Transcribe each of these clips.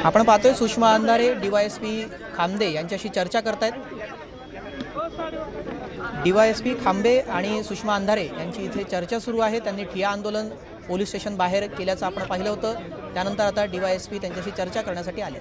आपण पाहतोय सुषमा अंधारे डीवायएसपी खांबे यांच्याशी चर्चा करतायत। डीवायएसपी खांबे आणि सुषमा अंधारे यांची इथे चर्चा सुरू आहे। त्यांनी ठिय्या आंदोलन पोलीस स्टेशन बाहेर केल्याचं आपण पाहिलं होतं। त्यानंतर आता डीवायएसपी त्यांच्याशी चर्चा करण्यासाठी आले।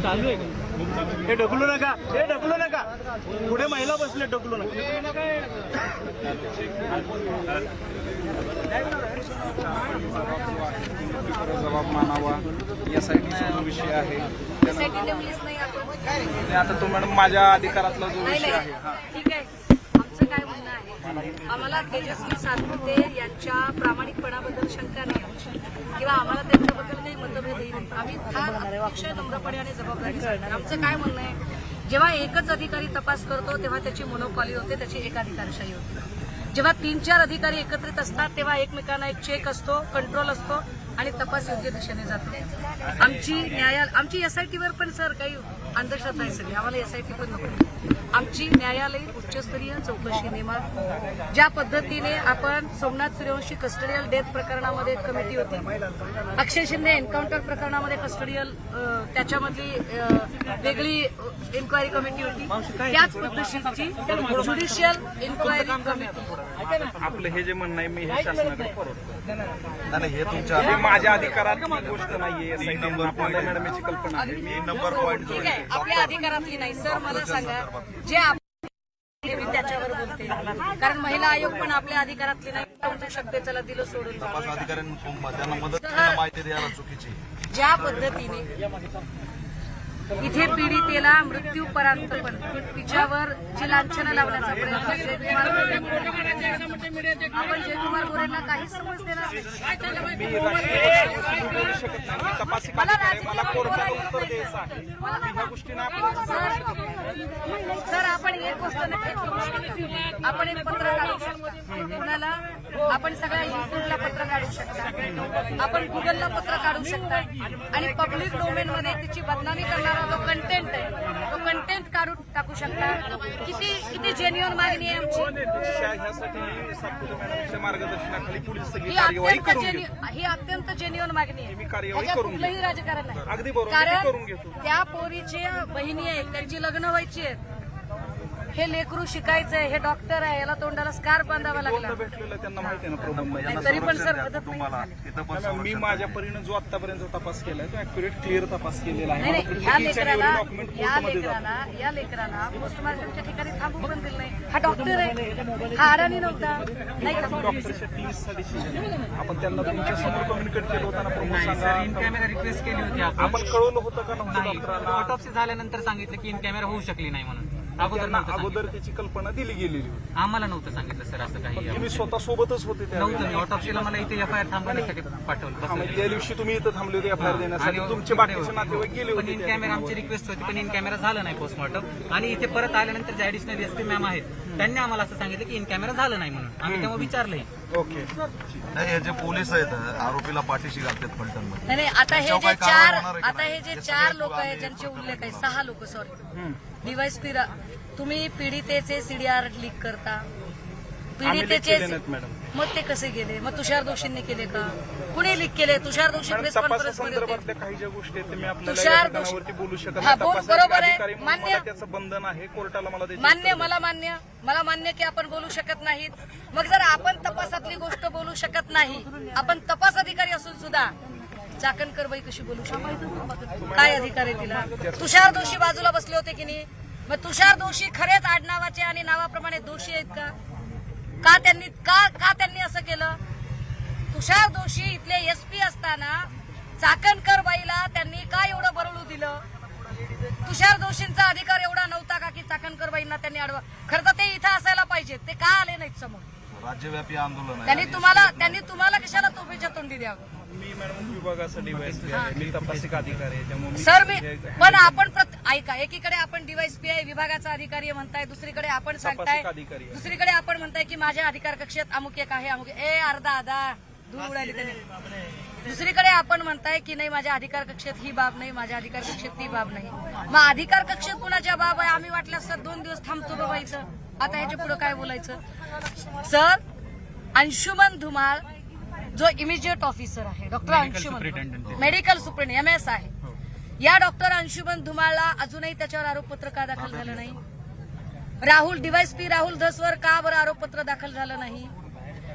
चालू आहे हे ढकलू नका, हे ढकलू नका, पुढे महिला बसले, ढकलू नका। जबाब मानावा यासाठी विषय आहे। आता तो मॅडम माझ्या अधिकारातला जो विषय आहे। ठीक आहे, आमचं काय म्हणणं आहे, आम्हाला तेजस्वी सातपुते यांच्या प्रामाणिकपणाबद्दल शंका नाही किंवा आम्हाला त्यांच्याबद्दल काही मतभेदही नाही। आम्ही फार अतिशय नम्रपणे आणि जबाबदारी सांगणार। आमचं काय म्हणणं आहे, जेव्हा एकच अधिकारी तपास करतो तेव्हा त्याची मोनोपॉली होते, त्याची एकाधिकारशाही होते। जेव्हा 3-4 अधिकारी एकत्रित असतात तेव्हा एकमेकांना एक चेक असतो, कंट्रोल असतो आणि तपास योग्य दिशेने जातो। आमची एसआयटीवर पण सर काही अंधश्रद्धा आहे सगळी, आम्हाला एसआयटी पण नको। आमची न्यायालयीन उच्चस्तरीय चौकशी नेमा ज्या पद्धतीने आपण सोमनाथ सूर्यवंशी कस्टडियल डेथ प्रकरणामध्ये कमिटी होती, अक्षय शिंदे एन्काउंटर प्रकरणामध्ये कस्टडियल त्याच्यामधली वेगळी इन्क्वायरी कमिटी होती, त्याच पद्धतीची ज्युडिशियल इन्क्वायरी कमिटी। आपलं हे जे म्हणणं आहे मी हे शासनाकडे परत हे तुमच्या माझ्या अधिकारातली गोष्ट नाहीये। मॅडमची कल्पना आहे, मी नंबर पॉईंट ठीक आहे, आपल्या अधिकारातली नाही सर। मला सांगा जे मी त्याच्यावर बोलते, कारण महिला आयोग पण आपल्या अधिकारातली नाही, समजू शकते। चला दिलं सोडून, त्यांना मदत माहिती द्यायला चुकीची ज्या पद्धतीने इथे पीडितेला मृत्यूपर्यंत पण तिच्यावर जी लांछनं लावण्याचा प्रयत्न आपण जयकुमार गोरेंना काहीच समज देणार सर। आपण एक गोष्ट नक्कीच करू शकतो, आपण एक पत्र काढू शकता कुणाला, आपण सगळ्या युट्यूबला पत्र काढू शकता, आपण गुगलला पत्र काढू शकता आणि पब्लिक डोमेन मध्ये तिची बदनामी करणारा जो कंटेंट आहे तो कंटेंट काढून टाकू शकता। किती जेन्युअन मागणी आहे आमची, मार्गदर्शनाखाली पोलीस ही अत्यंत जेन्युअन मागणी आहे। त्याच्यात कुठलंही राजकारण नाही, कारण त्या पोरीच्या बहिणी आहेत, त्यांची लग्न व्हायची आहेत, हे लेकरू शिकायचं आहे, हे डॉक्टर आहे, याला तोंडाला स्कार्फ बांधावा लागला, त्यांना माहिती आहे ना प्रॉब्लेम। तरी पण सर मदत नाही। मी माझ्या परीने जो आतापर्यंत तपास केलाय तो ऍक्युरेट क्लिअर तपास केलेला आहे। या लेकराला पोस्टमार्टमच्या ठिकाणी थांबू पण दिलं नाही। हा डॉक्टर आहे, हा अडाणी नव्हता, नाही का? डॉक्टरच्या टीमचा डिसिजन आपण त्यांना तुमच्या समोर कम्युनिकेट केलं होतं ना, इन कॅमेरा रिक्वेस्ट केली होती आपण कळवलं होतं का नव्हतं? ऑटोप्सी झाल्यानंतर सांगितलं की इन कॅमेरा होऊ शकली नाही म्हणून। अगोदर त्याची कल्पना दिली गेलेली होती, आम्हाला नव्हतं सांगितलं सर असं काही तुम्ही स्वतः सोबतच होते नव्हतं। मी ऑटोप्सीला मला इथे एफआयआर थांबवण्यासाठी पाठवलं, त्या दिवशी तुम्ही इथं थांबले होते एफआयआर देण्यासाठी, तुमचे बाकीचे नातेवाईक गेले पण इन कॅमेरा आमची रिक्वेस्ट होती, पण इन कॅमेरा झालं नाही पोस्टमॉर्टम। आणि इथे परत आल्यानंतर जे ऍडिशनल एसपी मॅम आहेत त्यांनी आम्हाला असं सांगितलं की इन कॅमेरा झालं नाही म्हणून। आम्ही तेव्हा विचारलंय। ओके, नाही हे जे पोलीस आहेत आरोपीला पाठीशी घालतात फलटणमध्ये। नाही, आता हे जे चार लोक आहेत ज्यांचे उल्लेख आहे, 6 लोक सॉरी, डीवायएसपी तुम्ही पीडितेचे सीडीआर लीक करता, पीडितेचे मग ते कसे गेले? मग तुषार दोषींनी केले का? कुणी लीक केले? तुषार दोषी प्रेस कॉन्फरन्स मध्ये होते। काही ज्या गोष्टी आहेत मी तुषार आपल्याला बोलू शकत नाही, बरोबर आहे, मान्य, त्याचं बंधन आहे कोर्टाला, मला मान्य की आपण बोलू शकत नाहीत। मग जर आपण तपासातली गोष्ट बोलू शकत नाही, आपण तपास अधिकारी असून सुद्धा चाकणकर बाई कशी बोलू शकतो? काय अधिकार आहे तिला? तुषार दोषी बाजूला बसले होते की नाही? मग तुषार दोषी खरेच आडनावाचे आणि नावाप्रमाणे दोषी आहेत का? का त्यांनी असं केलं? तुषार दोषी इथले एसपी असताना चाकणकर बाईला त्यांनी का एवढं बरळू दिलं? तुषार दोषींचा अधिकार एवढा नव्हता का की चाकणकर बाईंना त्यांनी अडवा? खरं तर ते इथं असायला पाहिजेत, ते का आले नाहीत समोर? राज्यव्यापी आंदोलन त्यांनी तुम्हाला कशाला तोफीच्या तोंडी द्यावं? मॅडम विभागाचा डीवायएसपी आहे, मी तपासिक अधिकारी आहे, त्यामुळे मी- सर मी पण आपण ऐका, एकीकडे आपण डीवायएसपी आहे, विभागाचा अधिकारी आहे म्हणताय, दुसरीकडे आपण सांगताय, तपासिक अधिकारी आहे. दुसरीकडे आपण म्हणताय की माझ्या अधिकार कक्षेत अमुक एक आहे, अमुक अर्धा आधा धूळ उडाली त्याने. दुसरीकडे आपण म्हणताय की नाही माझ्या अधिकार कक्षेत ही बाब नाही, माझ्या अधिकार कक्षेत ती बाब नाही. मग अधिकार कक्षेत कुणाच्या बाब आहे? आम्ही वाटल्यास सर 2 दिवस थांबतो बाबा इथं. आता ह्याच्या पुढे काय बोलायचं? सर अंशुमन धुमाळ जो इमिजिएट ऑफिसर आहे, doctor Anshuman, medical superintendent MS आहे, या डॉक्टर अंशुमन धुमाळला अजूनही त्याच्यावर आरोपपत्र का दाखल झालं नाही? राहुल डीवायएसपी राहुल धसवर का बरं आरोपपत्र दाखल झालं नाही?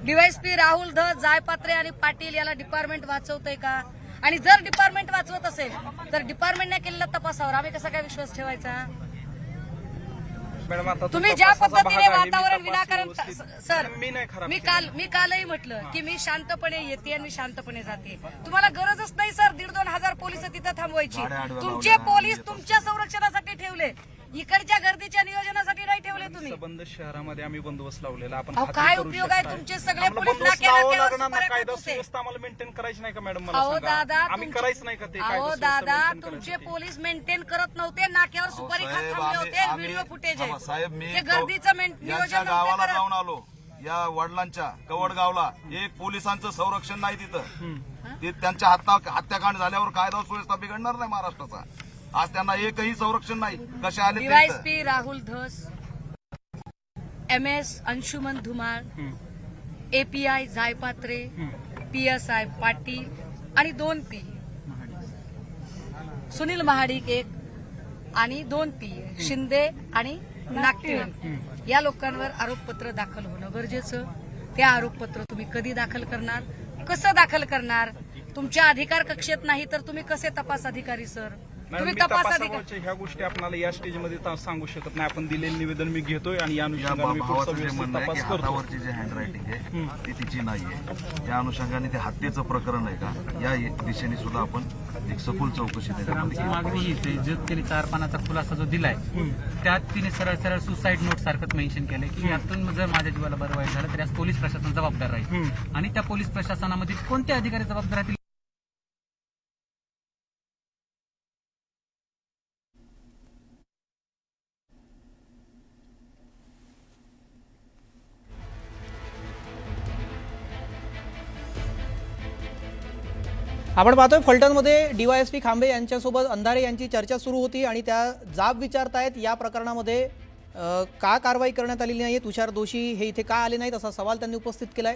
डीवायएसपी राहुल धस, जायपात्रे आणि पाटील याला डिपार्टमेंट वाचवतंय का? आणि जर डिपार्टमेंट वाचवत असेल तर डिपार्टमेंटने केलेल्या तपासावर आम्ही कसा काय विश्वास ठेवायचा? मॅडम आता तुम्ही ज्या तपासाचा पद्धतीने भाग आहे, मी वातावरण तपास विनाकारण व्यवस्थित- सर मी नाही खराब मी कालही म्हटलं की मी शांतपणे येते आणि मी शांतपणे जाते. तुम्हाला गरजच नाही सर 1,500-2 हजार पोलिस तिथं थांबवायची. तुमचे पोलीस तुमच्या संरक्षणासाठी ठेवले, इकडच्या गर्दीच्या नियोजनासाठी नाही ठेवले तुम्ही. संबंध शहरामध्ये आम्ही बंदोबस्त लावलेला आपण अहो, खात्री काय करू उपयोग आहे शकता. तुमचे सगळे आम्हाला पोलीस बंदोबस्त नाक्यावर लावावं केल्यावर लागणार ना, सुपाऱ्या कायदा करत होते. सुव्यवस्था आम्हाला मेंटेन करायची नाही का मॅडम? मला अहो सांगा. दादा आम्ही करायचं नाही का ते कायदा अहो सुव्यवस्था दादा maintain तुमचे करायसाठी? पोलीस मेंटेन करत नव्हते, नाक्यावर सुपारी खात साहेब, थांबले होते, आम्ही- व्हिडिओ फुटेज आहे. साहेब मी ते गर्दीचं यांच्या नियोजन गावाला नव्हते जाऊन करत. आलो, या वडिलांच्या कवड गावला एक पोलिसांचं संरक्षण नाही तिथं. ते त्यांच्या हत्याकांड झाल्यावर कायदा सुव्यवस्था बिघडणार नाही महाराष्ट्राचा. आज त्यांना एकही संरक्षण नाही. कसे आले ते इथं? DySP Rahul Dhas, MS Anshuman Dhumal, API Jaypatre, PSI Patil आणि 2 P सुनील महाडिक 1 आणि 2 P शिंदे आणि नागटिळे या लोकांवर आरोपपत्र दाखल होणं गरजेचं. ते आरोपपत्र तुम्ही कधी दाखल करणार, कसं दाखल करणार? तुमच्या अधिकार कक्षेत नाही तर तुम्ही कसे तपास अधिकारी सर? मॅडम, तुम्ही मी तपास अधिकारी तपासाबाबतच्या ह्या गोष्टी आपल्याला या स्टेजमध्ये सांगू शकत नाही. आपण दिलेलं निवेदन मी घेतोय आणि या या अनुषंगाने मी पुढचा भावाचं जे व्यवस्थित म्हणणं आहे की तपास करतो. हातावरची जी हँडरायटिंग आहे ती तिची नाहीये. या अनुषंगाने ते हत्येचं प्रकरण आहे का, या दिशेने सुद्धा आपण एक सखोल चौकशी तर त्याच्यामध्ये आमची केली. मागणी हीच आहे, जो तिने 4 पानाचा खुलासा जो दिलाय त्यात तिने सरळ सरळ सुसाईड नोट सारखंच मेन्शन केलंय की यातून जर माझ्या जीवाला बरं वाईट झालं तर यास पोलीस प्रशासन जबाबदार राहील. आणि त्या पोलीस प्रशासनामध्ये कोणते अधिकारी जबाबदार राहतील? आपण पाहतोय फलटणमध्ये डीवायएसपी खांबे यांच्यासोबत अंधारे यांची चर्चा सुरू होती आणि त्या जाब विचारतायत या प्रकरणामध्ये का कारवाई करण्यात आलेली नाही, तुषार दोषी हे इथे का आले नाहीत असा सवाल त्यांनी उपस्थित केलाय.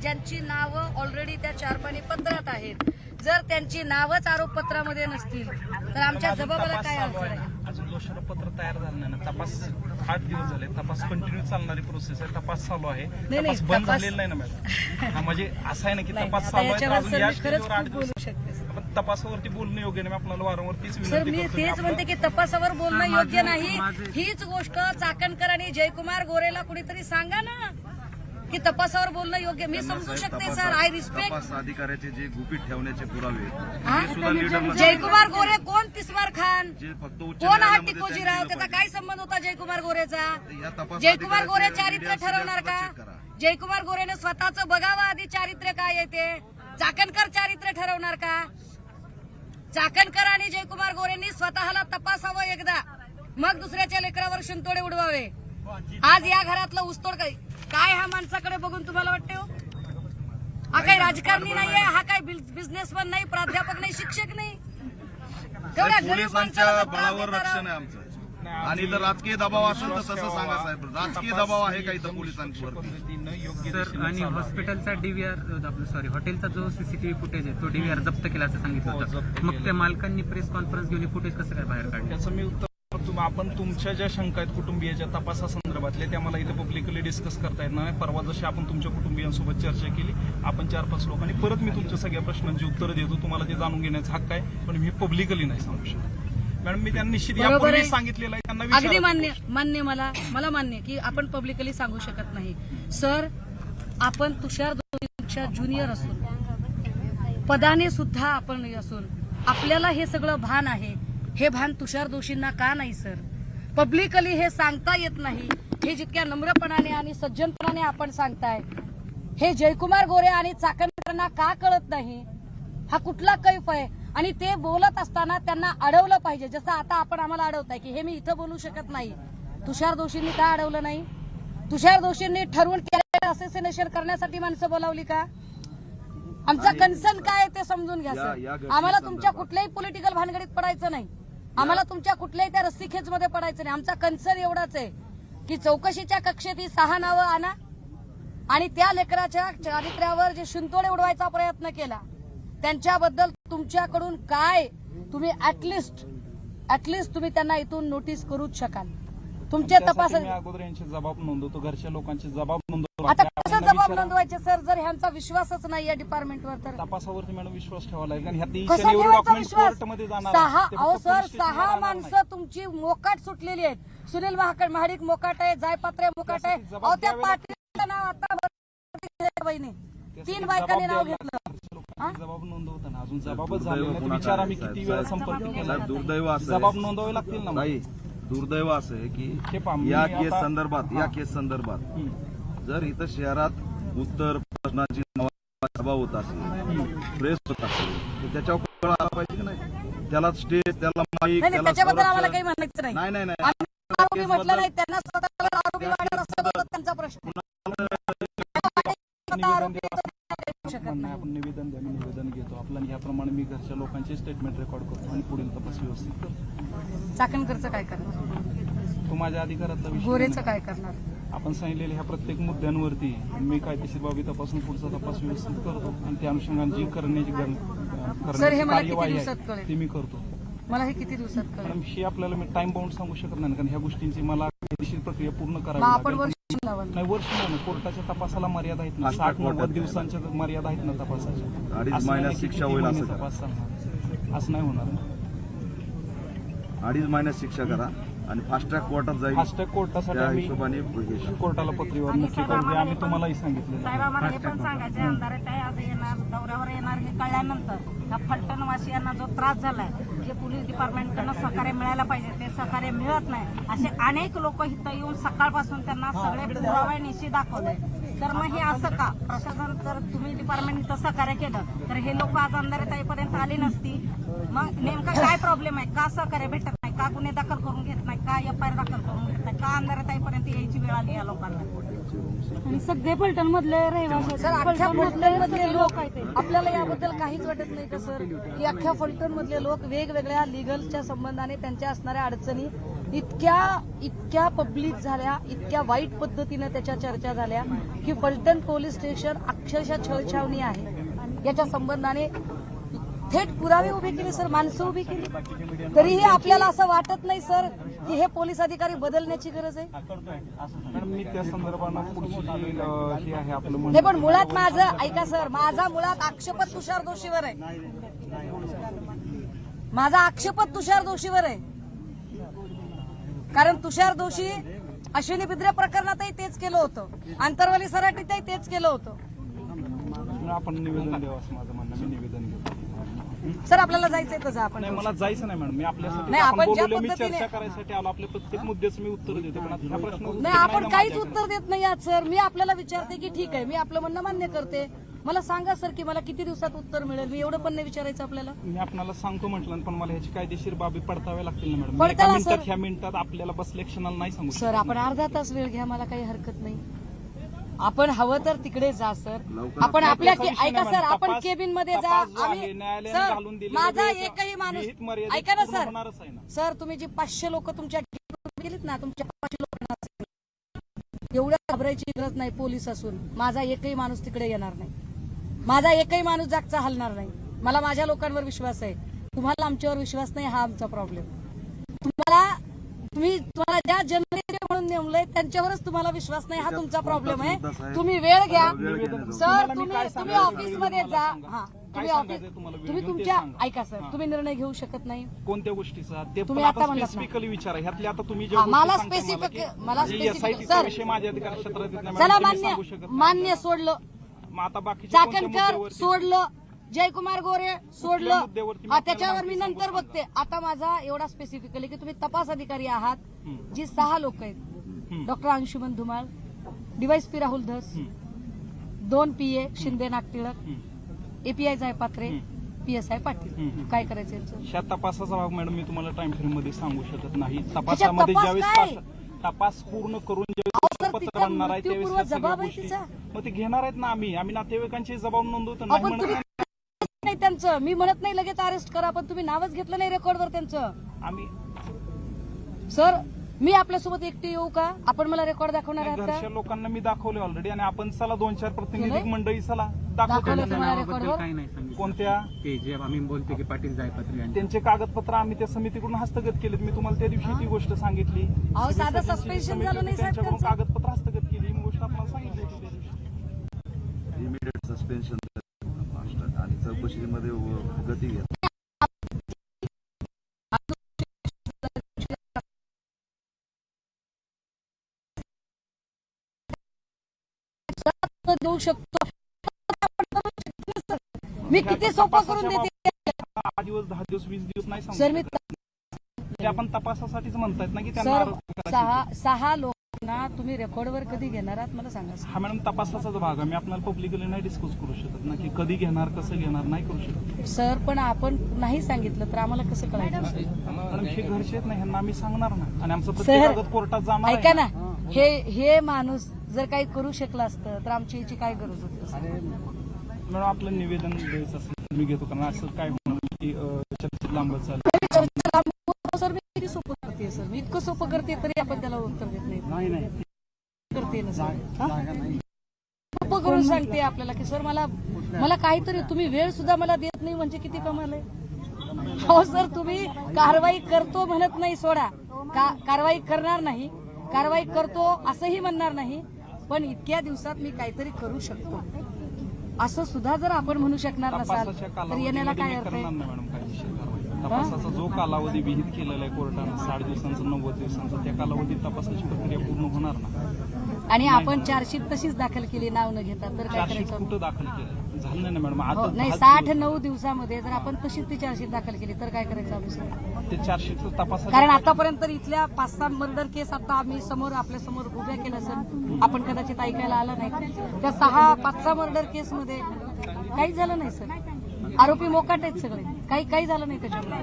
ज्यांची नावं ऑलरेडी त्या 4 पानी पत्रात आहेत, जर त्यांची नावच आरोपपत्रामध्ये नसतील तर आमच्या जबाबाला काय अर्थ आहे? अजून दोषारोपपत्र तयार झालं नाही ना. तपास 8 दिवस झाले. तपास कंटिन्यू चालणारी प्रोसेस आहे. तपास चालू आहे. तपास बंद झालेला नाही ना मॅडम. हा, म्हणजे असं आहे ना की नाही, तपास आता चालू आहे तर याच्यावर अजून सर या मी खरंच स्टेजवर 8 खूप दिवस बोलू शकते. आपण तपासावरती बोलणं योग्य नाही. आपल्याला वारंवार तीच सर विनंती मी करतो. तेच म्हणते की तपासावर बोलणं योग्य नाही. हीच गोष्ट चाकणकर आणि जयकुमार गोरेला कुणीतरी सांगा ना की तपासावर बोलणं योग्य. मी समजू शकते सर, आय रिस्पेक्ट. तपास अधिकाऱ्याचे जे गुपित ठेवण्याचे पुरावे हा? ते सुद्धा लीडरला जयकुमार गोरे कोण? तिस्मार खान जे फक्त उच्च कोण? हा न्यायालयामध्ये टिकोजीराव, त्यांनी त्याचा दिलं काय संबंध होता जयकुमार गोरेचा? या तपास जयकुमार गोरे अधिकाऱ्याचे चारित्र्य मीडिया ठरवणार का? चेक करा. जयकुमार गोरेने स्वतःचं बघावं आधी चारित्र्य काय येते. चाकणकर चारित्र्य ठरवणार का? चाकणकर आणि जयकुमार गोरेंनी स्वतःला तपासावं एकदा, मग दुसऱ्याच्या लेकरावर शिंतोडे उडवावे. आज या घरातलं उस्तोड काय हा माणसाकडे बघून तुम्हाला वाटते हो? हा काही राजकारणी नाहीये, हा काही बिझनेसमॅन नाही, प्राध्यापक नाही, शिक्षक नाही. तेवढ्या गरीब पोलिसांच्या माणसाला त्रास बळावर देणारा- रक्षण आहे आमचं. आणि जर राजकीय दबाव असेल तर तसं सांगा साहेब. राजकीय दबाव आहे का इथं पोलिसांवर? पद्धतीनं योग्य सर दिशेने आणि चालू आहे. हॉस्पिटलचा डीव्हीआर आपलं सॉरी हॉटेलचा जो सीसीटीव्ही फुटेज आहे तो डीव्हीआर जप्त केला असं सांगितलं हो, जप्त होतं. मग केलेलं. त्या मालकांनी प्रेस कॉन्फरन्स घेऊन फुटेज कसं काय बाहेर काढलं? त्याचं मी उत्तर आपण तुमच्या ज्या शंका आहेत कुटुंबियाच्या तपासासंदर्भातल्या त्या मला इथे पब्लिकली डिस्कस करता येत नाही. परवा जशी आपण तुमच्या कुटुंबियांसोबत चर्चा केली, आपण 4-5 लोकांनी परत मी तुमच्या सगळ्या प्रश्नांची उत्तरं देतो. तुम्हाला ते जाणून घेण्याचा हक्क आहे, पण मी पब्लिकली नाही सांगू शकत. मॅडम मी त्यांना निश्चित बरोबर यापूर्वी आहे. सांगितलेलं आहे. त्यांना अगदी विचारा. मान्य मला मान्य की आपण पब्लिकली सांगू शकत नाही. सर आपण तुषार दोषींच्या ज्युनियर असून पदाने सुद्धा आपण असून आपल्याला हे सगळं भान आहे. हे भान तुषार दोषींना का नाही सर? पब्लिकली हे सांगता येत नाही. हे जितक्या नम्रपणाने आणि सज्जनपणाने आपण सांगताय, हे जयकुमार गोरे आणि चाकणकरांना का कळत नाही? हा कुठला कैफ आहे? आणि ते बोलत असताना त्यांना अडवलं पाहिजे. जसं आता आपण आम्हाला अडवताय की हे मी इथं बोलू शकत नाही. तुषार दोषींनी का अडवलं नाही? तुषार दोषींनी ठरवून कॅरेक्टर असोसिएशन करण्यासाठी माणसं बोलावली का? आमचा कन्सर्न काय आहे ते समजून घ्या सर. आम्हाला तुमच्या कुठल्याही पॉलिटिकल भानगडीत पडायचं नाही. आम्हाला तुमच्या कुठल्याही त्या रस्सीखेचमध्ये पडायचं नाही. आमचा कन्सर्न एवढाच आहे की चौकशीच्या कक्षेत ही 6 नावं आणा आणि त्या लेकराच्या चारित्र्यावर जे शिंतोडे उडवायचा प्रयत्न केला त्यांच्याबद्दल तुमच्याकडून काय तुम्ही ऍटलिस्ट तुम्ही त्यांना इथून नोटीस करूच शकाल. तुमचे तपास त्यासाठी मी अगोदर यांचे जबाब नोंदवतो, घरच्या लोकांचे जबाब नोंदवतो. आता कसं जबाब नोंदवायचे सर जर ह्यांचा विश्वासच नाही या डिपार्टमेंटवर? तर तपासावरती मॅडम विश्वास ठेवावा लागेल आणि ह्यात कसा एवढे ठेवायचा डॉक्युमेंट विश्वास? कोर्टमध्ये जाणार 6 आहे. ते अहो फक्त सर पोलीस स्टेशनला 6 जाणार माणसं तुमची मोकाट सुटलेली आहेत. सुनील महाडिक मोकाट आहे, जायपात्रे मोकाट आहे. त्यासाठी अहो त्या जबाब द्यावे पाटीलचं नाव आता बहिणी त्यासाठी 3 बायकांनी जबाब नाव द्यावे घेतलं. लागतील. जबाब नोंदवताना अजून जबाबच झाले नाही. विचार आम्ही किती वेळा संपर्क केला. साहेब दुर्दैव असं जबाब आहे, नोंदवावे लागतील ना. नाही दुर्दैव असं आहे हे की पहा, मी या आता- केस संदर्भात जर इथं शहरात उत्तर प्रश्नाची सभा होत असेल, प्रेस होत असेल तर त्याच्यावर कळ आला पाहिजे की नाही? त्याला स्टेज, त्याला माईक, नाही, त्याला त्याच्याबद्दल आम्हाला संरक्षण. काही म्हणायचं नाही. नाही नाही नाही आम्ही आरोपी म्हटलं नाही, त्यांना स्वतःला आरोपी वाढत असतं तर त्यांचा प्रश्न आहे. स्वतः आरोपी करू शकत म्हणणं नाही. आहे, आपण निवेदन द्या, मी निवेदन घेतो आपलं आणि याप्रमाणे मी घरच्या लोकांचे स्टेटमेंट रेकॉर्ड करतो आणि पुढील तपास व्यवस्थित करतो. चाकणकरचं काय करणार? तो माझ्या अधिकारातला विषय गोरेचं नाही. काय करणार? आपण सांगितलेल्या ह्या प्रत्येक मुद्द्यांवरती मी कायदेशीर बाबी तपासून पुढचा तपास व्यवस्थित करतो आणि त्या अनुषंगाने जी करण्याची सर, हे मला किती कार्यवाही दिवसात आहे कळेल? ती मी करतो. मला हे किती दिवसात कळेल? मॅडम ही आपल्याला मी टाइम बाउंड सांगू शकत नाही कारण ह्या गोष्टींची मला कायदेशीर प्रक्रिया पूर्ण करावी मग आपण लागेल. वर्ष लावाल. नाही वर्ष नाही ना, कोर्टाच्या तपासाला मर्यादा आहेत ना, 60-90 दिवसांच्या मर्यादा आहेत ना तपासाच्या. 2.5 असं महिन्यात नाही की शिक्षा किती होईल महिने असं करा. तपास चालणार. असं नाही होणार. 2.5 महिन्यात शिक्षा करा आणि फास्ट ट्रॅक कोर्टात जाईल. फास्टॅग कोर्टासाठी त्या आम्ही हिशोबाने कोर्टाला पत्रव्यवहार नक्की करू दे. आम्ही तुम्हालाही सांगितलेलं साहेब आहे. आम्हाला हे पण सांगायचे आमदार काय आज येणार दौऱ्यावर येणार हे कळल्यानंतर ह्या फलटणवासियांना जो त्रास झालाय जे पोलीस डिपार्टमेंटकडनं सहकार्य मिळायला पाहिजे ते सहकार्य मिळत नाही. असे अनेक लोक इथं येऊन सकाळपासून त्यांना सगळे पुरावे निश्चित दाखवले. तर मग हे असं का? प्रशासन जर तुम्ही डिपार्टमेंट इथं सहकार्य केलं तर हे लोक आज आमदारताईपर्यंत आली नसती. मग नेमका काय प्रॉब्लेम आहे? का सहकार्य भेटत नाही? का गुन्हे दाखल करून घेत नाही? का FIR दाखल करून घेत नाही? का आमदारताईपर्यंत यायची वेळ आली या लोकांना? आणि सगळे फलटण मधले रहिवासी सर, अख्ख्या फलटण मधले लोक आपल्याला याबद्दल काहीच वाटत नाही का सर की अख्ख्या फलटण मधले लोक वेगवेगळ्या लिगलच्या संबंधाने त्यांच्या असणाऱ्या अडचणी इतक्या पब्लिक झाल्या, इतक्या वाईट पद्धतीने त्याच्या चर्चा झाल्या की फलटण पोलीस स्टेशन अक्षरशः छळछावणी आहे. याच्या संबंधाने थेट पुरावे उभे केले सर, माणसं उभी केली. तरीही आपल्याला असं वाटत नाही सर की हे पोलीस अधिकारी बदलण्याची गरज आहे. मॅडम मी त्या संदर्भानं पुढची जी आहे आपलं नाही, म्हणणं पण मुळात माझं ऐका सर, माझा मुळात आक्षेपच तुषार दोषीवर आहे. माझा आक्षेपच तुषार दोषीवर आहे. कारण तुषार दोषी अश्विनी बिद्रे प्रकरणातही तेच केलं होतं, आंतरवाली सराटीतही तेच केलं होतं. आपण निवेदन द्यावं असं माझं म्हणणं. मी निवेदन घेतो. सर, आपल्याला जायचंय तसं आपण नाही मला जायचं नाही मॅडम. मी आपल्यासाठी नाही, आपण आपण ज्या बोलवलं, मी पद्धतीने- चर्चा करायसाठी आलो. आपल्या प्रत्येक मुद्द्याचं मी उत्तर देतो पण आता ह्या प्रश्न नाही, आपण काहीच उत्तर देत नाही आहात सर. मी आपल्याला विचारते की ठीक आहे, मी आपलं म्हणणं मान्य करते. मला सांगा सर की मला किती दिवसात उत्तर मिळेल. मी एवढं पण नाही विचारायचं आपल्याला. मी आपल्याला सांगतो म्हटलं पण मला ह्याची कायदेशीर बाबी पडताव्या लागतील ना मॅडम. पडताना एका मिनिटात सर. ह्या मिनिटात आपल्याला बसल्या क्षणाला नाही सांगू सर, आपण अर्धा तास वेळ घ्या, मला काही हरकत नाही. आपण हवं तर तिकडे जा सर. आपण आपल्या ऐका सर, आपण केबिन मध्ये जा. आम्ही सर, माझा एकही माणूस ऐका ना सर. सर, तुम्ही जी 500 लोक तुमच्या गेलीत ना, तुमच्या 500 लोकांना एवढ्या घाबरायची गरज नाही. पोलीस असून माझा एकही माणूस तिकडे येणार नाही. माझा एकही माणूस जागचा हलणार नाही. मला माझ्या लोकांवर विश्वास आहे. तुम्हाला आमच्यावर विश्वास नाही, हा आमचा प्रॉब्लेम. तुम्हाला ज्या जनरेटर म्हणून नेमलंय त्यांच्यावरच तुम्हाला विश्वास नाही, हा तुमचा प्रॉब्लेम आहे. तुम्ही वेळ घ्या सर. तुम्ही ऑफिसमध्ये जा. हा, तुम्ही तुमच्या ऐका सर, तुम्ही निर्णय घेऊ शकत नाही कोणत्या गोष्टीचा ते तुम्ही पण आता आता म्हणलात ना. स्पेसिफिकली विचारा. ह्यातले आता तुम्ही जे मला गोष्टी सांगताय स्पेसिफिक मला की मला SIT चा सर, विषय माझ्या अधिकार क्षेत्रात येत नाही चला मॅडम, तुम्ही सांगू शकत नाही. मान्य सोडलं. मग आता बाकीच्या कोणत्या चाकणकर मुद्द्यावरती- सोडलं, जयकुमार गोरे सोडलं. मुद्द्यावरती मी हा, आपल्याला त्याच्यावर मी माहिती नंतर सांगू बघते. आता माझा एवढा स्पेसिफिकली की तुम्ही तपास अधिकारी आहात. जी 6 लोक आहेत, doctor Anshuman Dhumal, DYSP Rahul Dhas, 2 PA Shinde Nagtilak, API Jaypatre, PSI Patil. काय करायचं यांचं? ह्या तपासाचा भाग मॅडम मी तुम्हाला टाइम फ्रेम मध्ये सांगू शकत नाही. तपास तपासामध्ये काय? ज्यावेळेस तपास पूर्ण करून अहो, सर, ज्यावेळेस तिचा पत्र बनणार आहे त्यावेळेस मृत्यूपूर्व ह्या सगळ्या जबाब आहे गोष्टी तिचा. मग ते घेणार आहेत ना. आम्ही नातेवाईकांचे जबाब नोंदवतो नाही आपण म्हणत तुम्ही नाही. नाही त्यांचं, मी म्हणत नाही लगेच अरेस्ट करा, पण तुम्ही नावच घेतलं नाही रेकॉर्डवर त्यांचं. आम्ही सर मी आपल्यासोबत एकटी येऊ का? आपण मला रेकॉर्ड दाखवणार आहात घरच्या का? लोकांना मी दाखवले ऑलरेडी आणि आपण चला 2-4 प्रातिनिधिक केलंय? मंडळी चला दाखवलं दाखवतो. तुम्हाला नावाबद्दल रेकॉर्डवर? काही नाही सांगितलं. कोणत्या ते जे आम्ही बोलते की पाटील जायपत्री यांचे त्यांचे कागदपत्र आम्ही त्या समितीकडून हस्तगत केलेत. मी तुम्हाला त्या दिवशी ती गोष्ट सांगितली. अहो, साधं त्यांची सस्पेन्शन समिती झालं नाही साहेब त्यांच्याकडून त्यांचं. कागदपत्र हस्तगत केली ही गोष्ट आपल्याला सांगितली होती त्या दिवशी. इमिडिएट सस्पेन्शन आणि चौकशीमध्ये गती घेत. देऊ शकतो. मी किती सोपं करून देते 8 दिवस 10 दिवस 20 दिवस नाही सांगू सर. मी शकत. ते आपण तपासासाठीच म्हणतायत ना की त्यांना सर आरोप करायचे. सहा लोकांना तुम्ही रेकॉर्डवर कधी घेणार आहात मला सांगा सर. हा मॅडम तपासाचाच भाग आहे. मी आपल्याला पब्लिकली नाही डिस्कस करू शकत ना की कधी घेणार कसं घेणार नाही करू शकत. सर पण आपण नाही सांगितलं तर आम्हाला कसं कळायचं? मॅडम हे घरचे आहेत ना ह्यांना आम्ही सांगणार ना आणि आमचं सर, प्रत्येक कागद कोर्टात जाणार ऐका आहे. ना, हे माणूस जर काही करू शकला असतं तर आमची याची काय गरज होती सर? मॅडम आपलं निवेदन द्यायचं असेल तर मी घेतो कारण असं काय होणार की चर्चेत लांबत चालेल. सर मी किती सोपं करते सर, मी इतकं सोपं करते तरी आपण त्याला उत्तर देत नाही. करते ना सर, सोपं करून सांगते आपल्याला की सर मला काहीतरी तुम्ही वेळ सुद्धा मला देत नाही म्हणजे किती कमाल आहे. हो सर, तुम्ही कारवाई करतो म्हणत नाही, सोडा कारवाई करणार नाही, कारवाई करतो असंही म्हणणार नाही, पण इतक्या दिवसात मी काहीतरी करू शकतो असं सुद्धा जर आपण म्हणू शकणार नसाल तपासाच्या तर येण्याला कालावधीमध्ये काय मी अर्थ करणार आहे? नाही मॅडम काही विषय कारवाई. तपासाचा जो कालावधी विहित केलेला आहे कोर्टानं 60 दिवसांचा 90 दिवसांचा त्या कालावधीत तपासाची प्रक्रिया पूर्ण होणार ना. आणि आपण चार्जशीट तशीच दाखल केली नाव न घेता तर काय चार्जशीट करायचं? कुठं दाखल केलं झालं नाही ना मॅडम. हो, आता नाही 69 दिवसामध्ये जर आपण तशीच ती चार्जशीट दाखल केली तर काय करायचं आम्ही सर? ते चार्जशीटचं तपासाच्या कारण आतापर्यंत इथल्या 5-6 मर्डर केस आता आम्ही आपल्या समोर उभ्या केल्या सर, आपण कदाचित ऐकायला आलं नाही. त्या 5-6 मर्डर केसमध्ये काही झालं नाही सर. आरोपी मोकाट आहेत सगळे, काही झालं नाही त्याच्यामध्ये.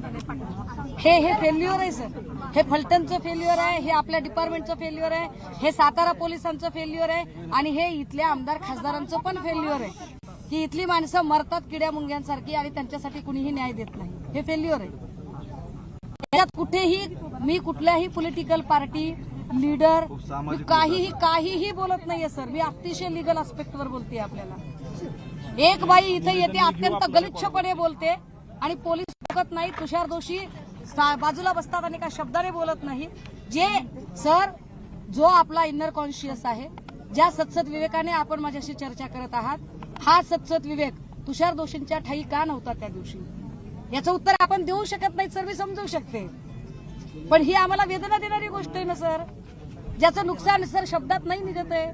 हे फेल्युअर आहे सर. हे फलटणचं फेल्युअर आहे, हे आपल्या डिपार्टमेंटचं फेल्युअर आहे, हे सातारा पोलिसांचं फेल्युअर आहे आणि हे इथल्या आमदार खासदारांचं पण फेल्युअर आहे की इथली माणसं मरतात किड्या मुंग्यांसारखी आणि त्यांच्यासाठी कुणीही न्याय देत नाही. हे फेल्युअर आहे. त्यात कुठेही मी कुठल्याही पॉलिटिकल पार्टी लीडर काहीही बोलत नाहीये सर. मी अतिशय लिगल आस्पेक्टवर बोलते. आपल्याला एक बाई इथे येते अत्यंत गलिच्छपणे बोलते आणि पोलीस बघत नाही. तुषार दोषी बाजूला बसतात आणि का शब्दाने बोलत नाही. जे सर जो आपला इनर कॉन्शियस आहे, ज्या सत्सद विवेकाने आपण माझ्याशी चर्चा करत आहात, हा सत्सद विवेक तुषार दोषींच्या ठाई का नव्हता त्या दिवशी, याचं उत्तर आपण देऊ शकत नाही सर. मी समजू शकते, पण ही आम्हाला वेदना देणारी गोष्ट आहे ना सर, ज्याचं नुकसान सर शब्दात नाही निघत आहे.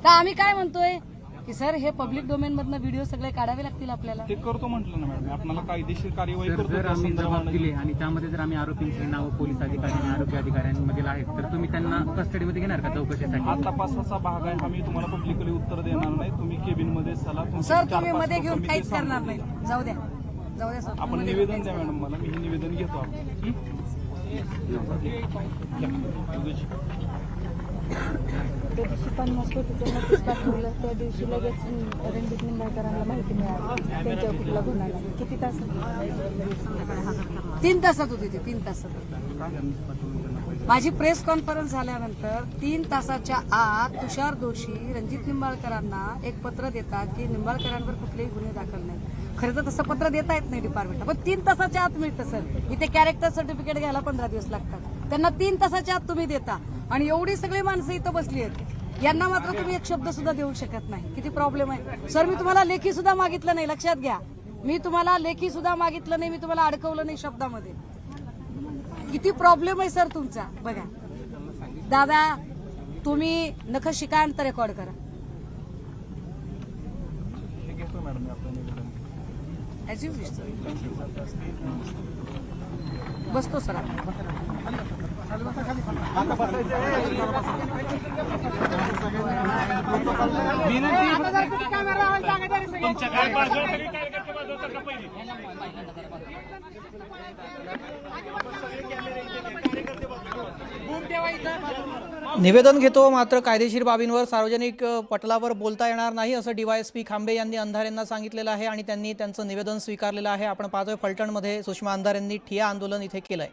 तर आम्ही काय म्हणतोय की सर हे पब्लिक डोमेन मधनं व्हिडिओ सगळे काढावे लागतील आपल्याला. ते करतो म्हटलं ना मॅडम. आपल्याला कायदेशीर कार्यवाही करतो जर त्या आम्ही जबाब संदर्भाने. दिले आणि त्यामध्ये जर आम्ही आरोपींची नावं पोलीस अधिकारी आणि आरोपी अधिकाऱ्यांमधील आहेत तर तुम्ही त्यांना कस्टडीमध्ये घेणार का चौकशीसाठी? हा तपासाचा भाग आहे. हा मी तुम्हाला पब्लिकली उत्तर देणार नाही. तुम्ही केबिन मध्ये चला. तुमचे सर 4-5 तुम्ही मध्ये घेऊन लोकं काहीच मी ते करणार सांगतो. नाही. जाऊ द्या सर. आपण मध्ये निवेदन घेऊन द्या काहीच मॅडम मला. मी हे निवेदन घेतो आपण. त्या दिवशी 50 कोटीचं नोटीस पाठवलं, त्या दिवशी लगेच रणजित निंबाळकरांना माहिती मिळाली त्यांच्यावर कुठला गुन्हा नाही. किती तास? 3 तासात होती ती. 3 तासात माझी प्रेस कॉन्फरन्स झाल्यानंतर 3 तासाच्या आत तुषार दोषी रणजित निंबाळकरांना एक पत्र देतात की निंबाळकरांवर कुठलेही गुन्हे दाखल नाही. खरं तर तसं पत्र देता येत नाही डिपार्टमेंटला, पण 3 तासाच्या आत मिळतं सर. इथे कॅरेक्टर सर्टिफिकेट घ्यायला 15 दिवस लागतात. त्यांना 3 तासाच्या आत तुम्ही देता आणि एवढी सगळी माणसं इथं बसली आहेत, यांना मात्र तुम्ही एक शब्द सुद्धा देऊ शकत नाही. किती प्रॉब्लेम आहे सर. मी तुम्हाला लेखी सुद्धा मागितलं नाही, लक्षात घ्या. मी तुम्हाला लेखी सुद्धा मागितलं नाही, मी तुम्हाला अडकवलं नाही शब्दामध्ये. किती प्रॉब्लेम आहे सर तुमचा. बघा दादा, तुम्ही नख शिकांत रेकॉर्ड करा. हे घेतो मॅडम मी आपलं निवेदन. As you wish, sir. बसतो सर. तुमच्या काय निवेदन घेतो, मात्र कायदेशीर बाबींवर सार्वजनिक पटलावर बोलता येणार नाही असं डीवायएसपी खांबे यांनी अंधारेंना सांगितलेलं आहे आणि त्यांनी त्यांचं निवेदन स्वीकारलेलं आहे. आपण पाहतोय फलटणमध्ये सुषमा अंधारेंनी ठिय्या आंदोलन इथे केलंय.